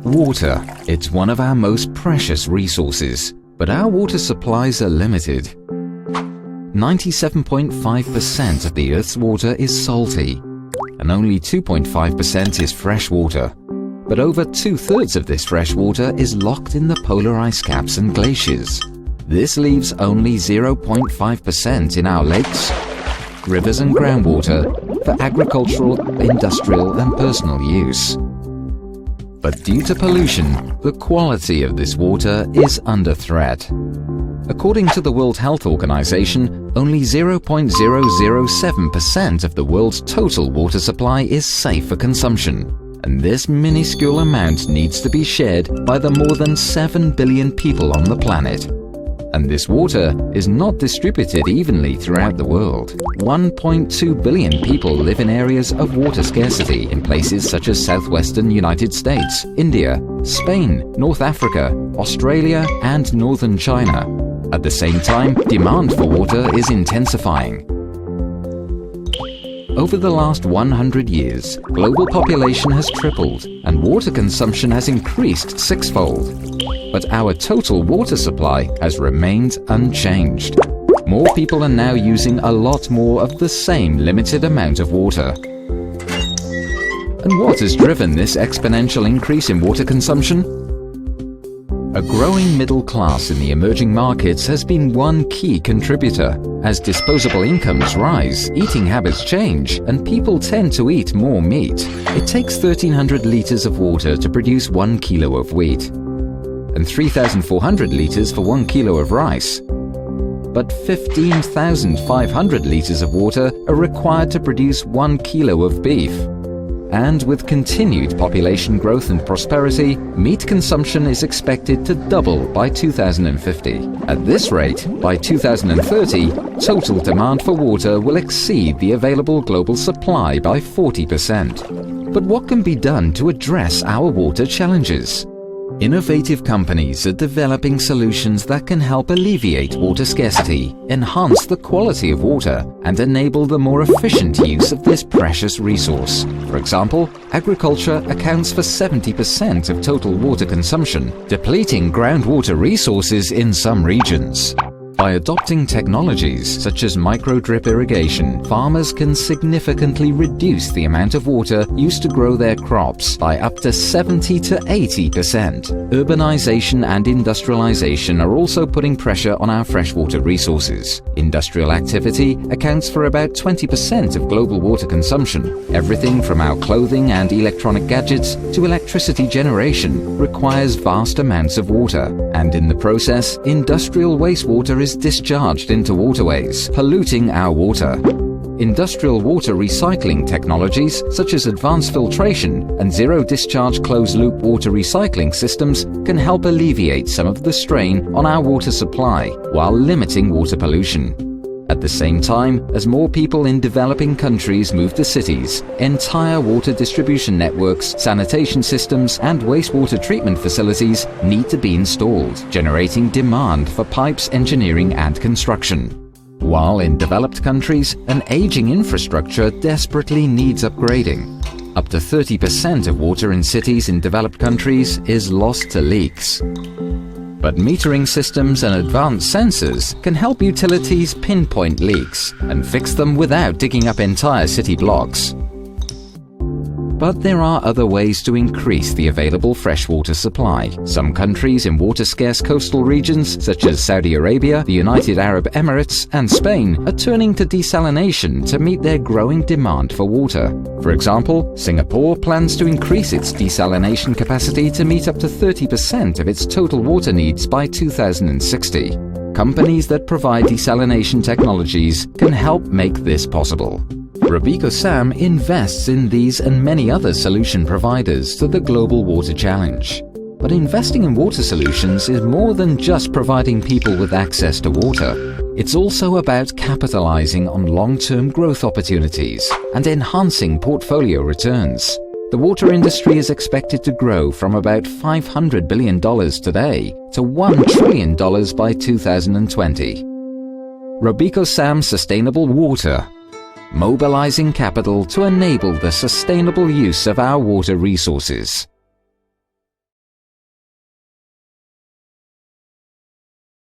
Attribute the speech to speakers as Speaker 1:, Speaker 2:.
Speaker 1: Water. It's one of our most precious resources, but our water supplies are limited. 97.5% of the Earth's water is salty, and only 2.5% is fresh water. But over 2/3 of this fresh water is locked in the polar ice caps and glaciers. This leaves only 0.5% in our lakes, rivers and groundwater for agricultural, industrial and personal use. But due to pollution, the quality of this water is under threat. According to the World Health Organization, only 0.007% of the world's total water supply is safe for consumption, and this minuscule amount needs to be shared by the more than 7 billion people on the planet. And this water is not distributed evenly throughout the world. 1.2 billion people live in areas of water scarcity in places such as southwestern United States, India, Spain, North Africa, Australia and northern China. At the same time, demand for water is intensifying. Over the last 100 years, global population has tripled and water consumption has increased sixfold. But our total water supply has remained unchanged. More people are now using a lot more of the same limited amount of water. And what has driven this exponential increase in water consumption? A growing middle class in the emerging markets has been one key contributor. As disposable incomes rise, eating habits change, and people tend to eat more meat. It takes 1,300 liters of water to produce 1 kilo of wheat, and 3,400 liters for 1 kilo of rice. But 15,500 liters of water are required to produce 1 kilo of beef. And with continued population growth and prosperity, meat consumption is expected to double by 2050. At this rate, by 2030, total demand for water will exceed the available global supply by 40%. But what can be done to address our water challenges? Innovative companies are developing solutions that can help alleviate water scarcity, enhance the quality of water, and enable the more efficient use of this precious resource. For example, agriculture accounts for 70% of total water consumption, depleting groundwater resources in some regions. By adopting technologies such as micro-drip irrigation, farmers can significantly reduce the amount of water used to grow their crops by up to 70 to 80%. Urbanization and industrialization are also putting pressure on our freshwater resources. Industrial activity accounts for about 20% of global water consumption. Everything from our clothing and electronic gadgets to electricity generation requires vast amounts of water, and in the process, industrial wastewater is discharged into waterways, polluting our water. Industrial water recycling technologies such as advanced filtration and zero-discharge closed-loop water recycling systems can help alleviate some of the strain on our water supply while limiting water pollution. At the same time, as more people in developing countries move to cities, entire water distribution networks, sanitation systems, and wastewater treatment facilities need to be installed, generating demand for pipes, engineering, and construction. While in developed countries, an aging infrastructure desperately needs upgrading. Up to 30% of water in cities in developed countries is lost to leaks. But metering systems and advanced sensors can help utilities pinpoint leaks and fix them without digging up entire city blocks. But there are other ways to increase the available freshwater supply. Some countries in water-scarce coastal regions, such as Saudi Arabia, the United Arab Emirates, and Spain, are turning to desalination to meet their growing demand for water. For example, Singapore plans to increase its desalination capacity to meet up to 30% of its total water needs by 2060. Companies that provide desalination technologies can help make this possible. Robeco Sam invests in these and many other solution providers to the global water challenge. But investing in water solutions is more than just providing people with access to water. It's also about capitalizing on long-term growth opportunities and enhancing portfolio returns. The water industry is expected to grow from about $500 billion today to $1 trillion by 2020. Robeco Sam Sustainable Water, mobilizing capital to enable the sustainable use of our water resources.